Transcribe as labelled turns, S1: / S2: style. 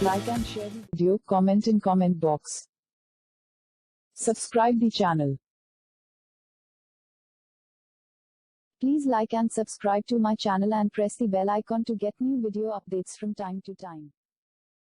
S1: Like and share the video, comment in comment box. Subscribe the channel. Please like and subscribe to my channel and press the bell icon to get new video updates from time to time.